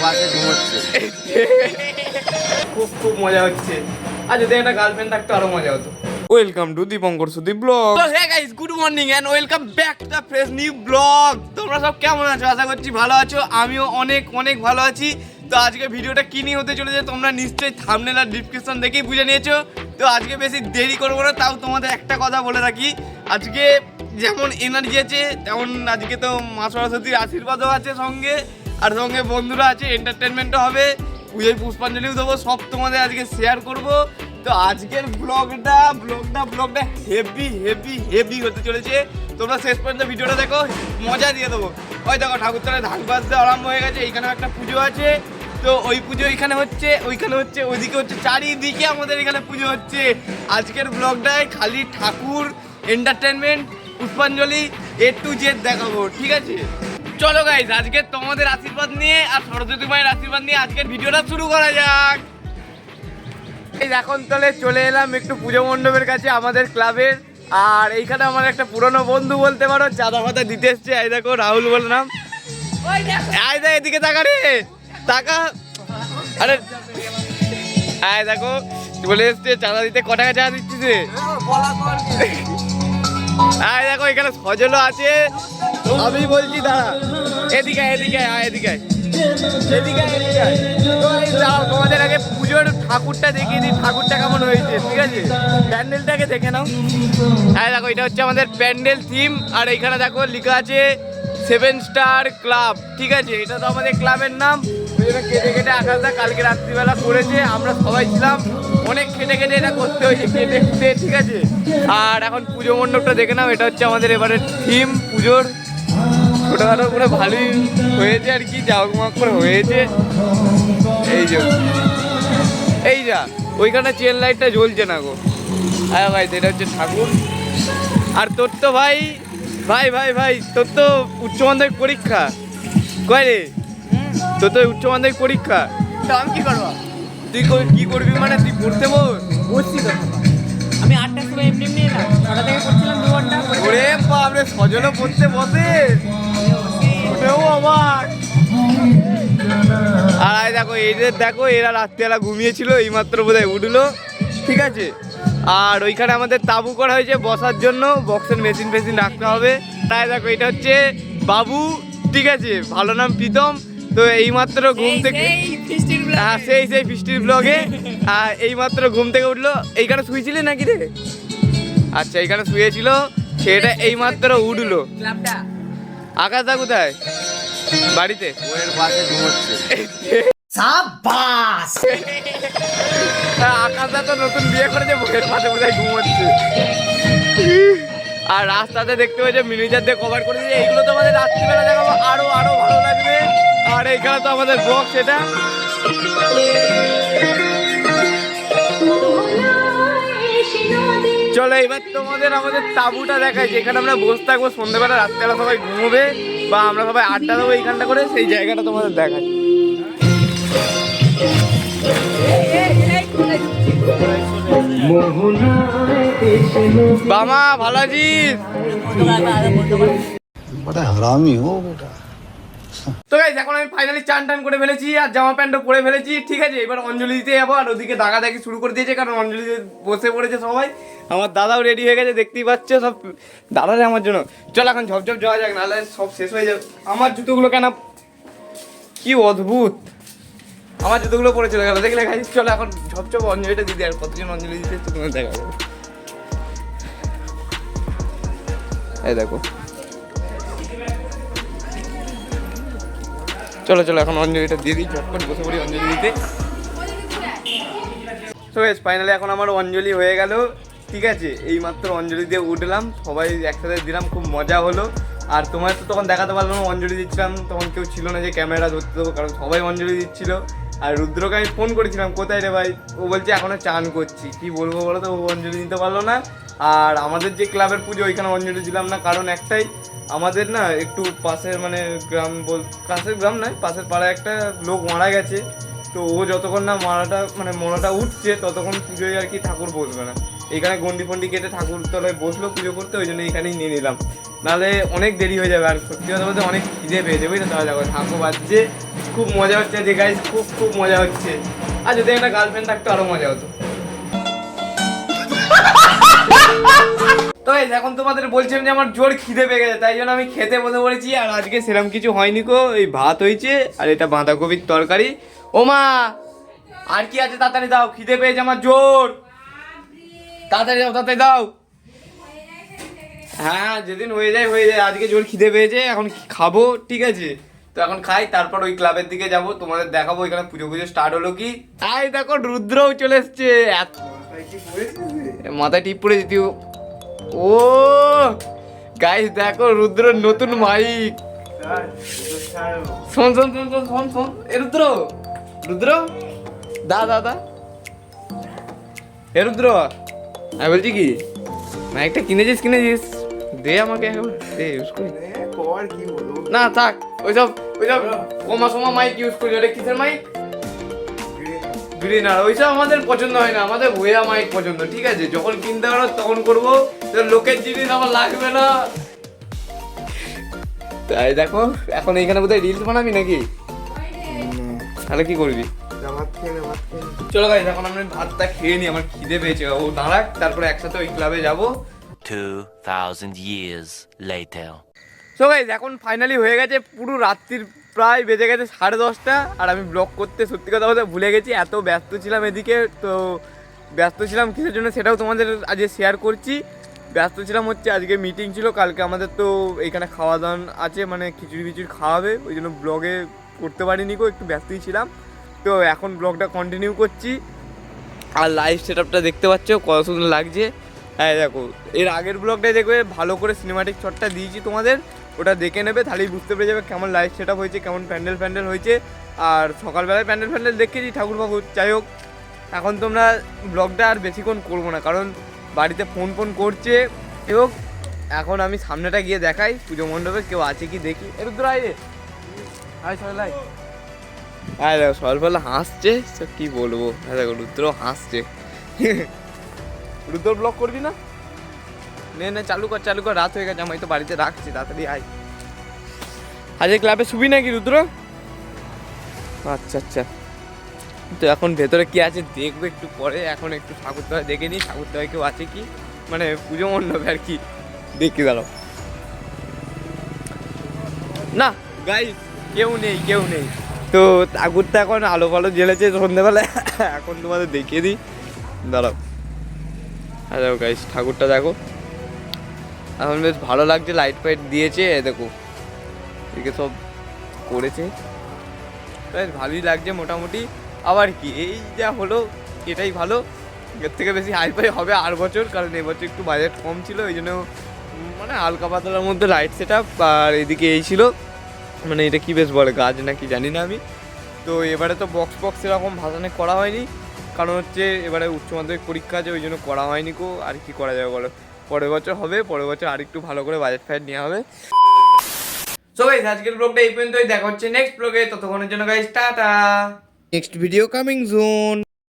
পাশে ঘুমোচ্ছে। খুব খুব মজা হচ্ছে। আর যদি একটা গার্লফ্রেন্ড থাকতো আরো মজা হতো। Welcome to Dipankar Sudip blog. তো hey guys, good morning and welcome back to the fresh new blog. তোমরা সব কেমন আছো? আশা করছি ভালো আছো। আমিও অনেক অনেক ভালো আছি। তো আজকে ভিডিওটা কি নিয়ে হতে চলেছে তোমরা নিশ্চয়ই থাম্বনেল আর ডেসক্রিপশন দেখেই বুঝে নিয়েছো। তো আজকে বেশি দেরি করবো না, তাও তোমাদের একটা কথা বলে রাখি। আজকে যেমন এনার্জি আছে তেমন আজকে তো মা সরস্বতীর আশীর্বাদও আছে সঙ্গে, আর সঙ্গে বন্ধুরা আছে, এন্টারটেনমেন্টও হবে, পুজোয় পুষ্পাঞ্জলিও দেবো, সব তোমাদের আজকে শেয়ার করব। তো আজকের ব্লগটা হেভি হেভি হেভি হতে চলেছে। তোমরা শেষ পর্যন্ত ভিডিওটা দেখো, মজা দিয়ে দেবো। ওই দেখো ঠাকুরতলায় ধান বাজতে আরম্ভ হয়ে গেছে। এইখানে একটা পুজো আছে, তো ওই পুজো এইখানে হচ্ছে, ওইখানে হচ্ছে, ওইদিকে হচ্ছে, চারিদিকে আমাদের এখানে পুজো হচ্ছে। আজকের ব্লগটায় খালি ঠাকুর, এন্টারটেনমেন্ট, পুষ্পাঞ্জলি A to Z দেখাবো, ঠিক আছে? চলো গাইস, আজকে তোমাদের আশীর্বাদ নিয়ে আর সরস্বতী মায়ের আশীর্বাদ নিয়ে আজকের ভিডিওটা শুরু করা যাক। এই এখন তাহলে চলে এলাম একটু পুজো মণ্ডপের কাছে আমাদের ক্লাবের। আর এইখানে আমার একটা পুরনো বন্ধু বলতে পারো, চাঁদা ফাদা দিতে এসছে। এই দেখো রাহুল বলে নাম। আয় দেখ এদিকে তাকা রে, টাকা। আরে আয় দেখো বলে এসছে চাঁদা দিতে। ক টাকা চাঁদা দিচ্ছিস রে? আয় দেখো এখানে সজলও আছে। আমি বলছি দাঁড়া, এদিকে এদিকে আয়, এদিকে এদিকে এদিকে। তোমাদের আগে পুজোর ঠাকুরটা দেখিয়ে দিই, ঠাকুরটা কেমন হয়েছে, ঠিক আছে? প্যান্ডেলটাকে দেখে নাও। হ্যাঁ দেখো এটা হচ্ছে আমাদের প্যান্ডেল থিম। আর এইখানে দেখো লেখা আছে 7 স্টার ক্লাব, ঠিক আছে? এটা তো আমাদের ক্লাবের নাম। ওই জন্য কেটে কেটে আকাশটা কালকে রাত্রিবেলা করেছে, আমরা সবাই ছিলাম। অনেক খেটে খেটে এটা করতে হয়েছে, কেটে কেটে, ঠিক আছে? আর এখন পুজো মণ্ডপটা দেখে নাও, এটা হচ্ছে আমাদের এবারের থিম পুজোর। ছোটোখাটো করে ভালোই হয়েছে আর কি, জাঁকজমক করে হয়েছে। এই যে এই যা ওইখানে চেন লাইটটা জ্বলছে না গো। হ্যাঁ ভাই, এটা হচ্ছে ঠাকুর। আর তোর তো ভাই ভাই ভাই ভাই তোর তো উচ্চ মাধ্যমিক পরীক্ষা কয় রে? তোর তো উচ্চ মাধ্যমিক পরীক্ষা। তো আমি কি করবো? তুই কি করবি মানে তুই পড়তে বসছি তো। আমি 8টার সময় এমনি এমনি এলাম, 6টা থেকে পড়ছিলাম 2 ঘন্টা। ওরে বাপরে, সজলও পড়তে বসে আমার। আর দেখো এদের দেখো, এরা রাত্রিবেলা ঘুমিয়েছিল, এইমাত্র বোধহয় উঠলো, ঠিক আছে? আর ওইখানে আমাদের তাঁবু করা হয়েছে বসার জন্য, বক্সের মেশিন ফেশিন রাখতে হবে। তাই দেখো এটা হচ্ছে বাবু, ঠিক আছে? ভালো নাম প্রীতম। তো এইমাত্র ঘুম থেকে, হ্যাঁ সেই ফিস্টির ব্লগে এইমাত্র ঘুম থেকে উঠলো। এইখানে শুয়েছিলি নাকি রে? আচ্ছা এইখানে শুয়েছিল, সেটা এইমাত্র উঠলো। আকাশদা কোথায়? বাড়িতে ওর পাশে ঘুমোচ্ছে। সাবাস! আকাশদা তো নতুন বিয়ে করেছে, বউয়ের পাশে বোধহয় ঘুমোচ্ছে। আর রাস্তাতে দেখতে পাচ্ছি মিনিজার দিয়ে কভার করে দিয়েছে। এইগুলো তো আমাদের রাত্রিবেলা দেখাবো, আরো আরো ভালো লাগবে। আর এইখানে তো আমাদের বক্স, এটা চলো এবার তোমাদের আমাদের তাঁবুটা দেখাই, যেখানে আমরা বসে থাকবো সন্ধ্যেবেলা, রাত্রেবেলা সবাই ঘুমোবে বা আমরা সবাই আড্ডা দেবো এইখানটা করে, সেই জায়গাটা তোমাদের দেখাই। বামা ভালো আছিস? তো গাইস এখন আমি ফাইনালি চান টান করে ফেলেছি আর জামা প্যান্টও পরে ফেলেছি, ঠিক আছে? এবার অঞ্জলি দিতে যাবো। আর ওদিকে দাগা দেখি শুরু করে দিয়েছে, কারণ অঞ্জলি বসে পড়েছে সবাই। আমার দাদাও রেডি হয়ে গেছে, দেখতেই পাচ্ছ সব দাদারে আমার জন্য। চল এখন ঝপঝপ যাওয়া যাক, নাহলে সব শেষ হয়ে যাবে। আমার জুতোগুলো কেন কি অদ্ভুত, আমার জুতোগুলো পরে চলে গেল, দেখলে গাইস? চলো এখন ঝপঝপ অঞ্জলিটা দিদি। আর কতজন অঞ্জলি দিতে তোমার দেখা যাবে। এই দেখো, চলো চলো এখন অঞ্জলিটা দিয়ে দিই, ঝটপট বসে পড়ি অঞ্জলি দিতে। তো বেশ ফাইনালি এখন আমার অঞ্জলি হয়ে গেল, ঠিক আছে? এইমাত্র অঞ্জলি দিয়ে উঠলাম, সবাই একসাথে দিলাম, খুব মজা হলো। আর তোমার তো তখন দেখাতে পারলাম না, অঞ্জলি দিচ্ছিলাম তখন কেউ ছিল না যে ক্যামেরা ধরতে দেবো, কারণ সবাই অঞ্জলি দিচ্ছিল। আর রুদ্রকে আমি ফোন করেছিলাম, কোথায় রে ভাই? ও বলছে এখনও চান করছি। কি বলবো বলো তো, ও অঞ্জলি দিতে পারলো না। আর আমাদের যে ক্লাবের পুজো, ওইখানে অঞ্জলি দিলাম না, কারণ একটাই, আমাদের না একটু পাশের মানে গ্রাম কাছের গ্রাম নয়, পাশের পাড়ায় একটা লোক মারা গেছে। তো ও যতক্ষণ না মরাটা উঠছে ততক্ষণ পুজোয় আর কি ঠাকুর বসবে না। এখানে গন্ডি ফন্ডি কেটে ঠাকুর তলায় বসলো পুজো করতে, ওই জন্য এখানেই নিয়ে নিলাম, নাহলে অনেক দেরি হয়ে যাবে। আর সত্যি কথা বলতে অনেক খিদে পেয়েছে, বুঝলে? তাহলে দেখো ঠাকুর বাজছে, খুব মজা হচ্ছে যে গাইস, খুব খুব মজা হচ্ছে। আর যদি একটা গার্লফ্রেন্ড থাকতো আরো মজা হতো। তো guys, এখন তোমাদের বলছিলাম যে আমার জোর খিদে পেয়ে গেছে, তাই জন্য আমি খেতে বসে পড়েছি। আর আজকে সেরকম কিছু হয়নি গো, এই ভাত হয়েছে আর এটা বাঁধাকপির তরকারি। ও মা, আর কি আছে তাড়াতাড়ি দাও, খিদে পেয়েছে আমার জোর। তাড়াতাড়ি দাও, তাড়াতাড়ি দাও। হ্যাঁ, যেদিন হয়ে যায় হয়ে যায়, আজকে জোর খিদে পেয়েছে, এখন খাবো, ঠিক আছে? তো এখন খাই, তারপর ওই ক্লাবের দিকে যাব, তোমাদের দেখাবো এখানে পুজো পুজো স্টার্ট হলো কি। আয় দেখো রুদ্রও চলে এসছে। মাথায় টিপ পড়ে যেত। ও গাইস দেখো রুদ্র নতুন মাইক। শোন শোন শোন শোন শোন শোন, এ রুদ্র, রুদ্র দা দা দা, এ রুদ্র, আমি বলছি কি মাইকটা কিনেছিস দে আমাকে এখন, দে ইউজ করি। না থাক, ওইসব কমা সমা মাইক ইউজ করি। ওটা কিসের মাইক? গ্রিন। আর ওইসব আমাদের পছন্দ হয় না, আমাদের ভুয়া মাইক পছন্দ, ঠিক আছে? যখন কিনতে পারো তখন করবো, লোকের জিনিস আমার লাগবে না। তাই দেখো এখন এইখানে বোধহয় রিলস বানাবি নাকি? তাহলে কি করবি? চলো গাইস, এখন আমরা ভাতটা খেয়ে নিই, আমার খিদে পেয়েছে। ও দাঁড়াক, তারপরে একসাথে ওই ক্লাবে যাবো। 2000 years later. সো গাইস, এখন ফাইনালি হয়ে গেছে, পুরো রাত্রির প্রায় বেজে গেছে 10:30। আর আমি ব্লগ করতে সত্যি কথা বলতে ভুলে গেছি, এত ব্যস্ত ছিলাম এদিকে। তো ব্যস্ত ছিলাম কিসের জন্য সেটাও তোমাদের আজকে শেয়ার করছি। ব্যস্ত ছিলাম হচ্ছে আজকে মিটিং ছিল, কালকে আমাদের তো এইখানে খাওয়া দাওয়া আছে, মানে খিচুড়ি খাওয়াবে, ওই জন্য ব্লগে করতে পারিনি গো, একটু ব্যস্তই ছিলাম। তো এখন ব্লগটা কন্টিনিউ করছি। আর লাইভ সেট আপটা দেখতে পাচ্ছ কত সুন্দর লাগছে। হ্যাঁ দেখো, এর আগের ব্লগটাই দেখবে ভালো করে সিনেমাটিক শটটা দিয়েছি তোমাদের, ওটা দেখে নেবে, তাহলেই বুঝতে পেরে যাবে কেমন লাইভ সেট আপ হয়েছে, কেমন প্যান্ডেল হয়েছে। আর সকালবেলায় প্যান্ডেল দেখেছি, ঠাকুর যাই হোক। এখন তোমরা ব্লগটা আর বেশিক্ষণ করবো না, কারণ বাড়িতে ফোন করছে। এবং এখন আমি সামনেটা গিয়ে দেখাই পুজো মণ্ডপে কেউ আছে কি দেখি। রুদ্র আয় রে, আয় সবাই। হ্যাঁ দেখো সকালবেলা হাসছে, তো কী বলবো। হ্যাঁ দেখো রুদ্র হাসছে। রুদ্র ব্লগ করবি না? নে চালু কর, রাত হয়ে গেছে, আমি তো বাড়িতে রাখছি, তাড়াতাড়ি আয়। আজকে ক্লাবে শুবি নাকি রুদ্র? আচ্ছা। তো এখন ভেতরে কি আছে দেখবো একটু পরে, এখন একটু ঠাকুরতলায় দেখে নিই, ঠাকুরতলায় কেউ আছে কি, মানে পুজো মণ্ডপে আর কি, দেখি দাঁড়াও। না গাইস, কেউ নেই। তো ঠাকুরটা এখন আলো ফালো জ্বেলেছে সন্ধ্যেবেলায়, এখন তোমাদের দেখিয়ে দিই, দাঁড়াও। হ্যাঁ দেখো গাইস, ঠাকুরটা দেখো, এখন বেশ ভালো লাগছে, লাইট ফাইট দিয়েছে, দেখো এদিকে সব করেছে, বেশ ভালোই লাগছে মোটামুটি। আবার কি এই যা হলো এটাই ভালো, এর থেকে বেশি হাইফাই হবে আর বছর, কারণ এবছর একটু বাজেট কম ছিল, ওই জন্য মানে হালকা পাতলার মধ্যে লাইট সেট আপ। আর এদিকে এই ছিল, মানে এটা কি বেশ বলে গাছ নাকি জানি না আমি। তো এবারে তো বক্স এরকম ভাসানে করা হয়নি, কারণ হচ্ছে এবারে উচ্চ মাধ্যমিক পরীক্ষা আছে, ওই জন্য করা হয়নি কো। আর কি করা যাবে বলো, পরের বছর হবে, পরের বছর আর একটু ভালো করে বাজেট ফাইট নেওয়া হবে। সো গাইস, আজকের ব্লগটা এই পর্যন্তই, দেখা হচ্ছে নেক্সট ব্লগে, ততক্ষণের জন্য guys tata. Next video coming soon.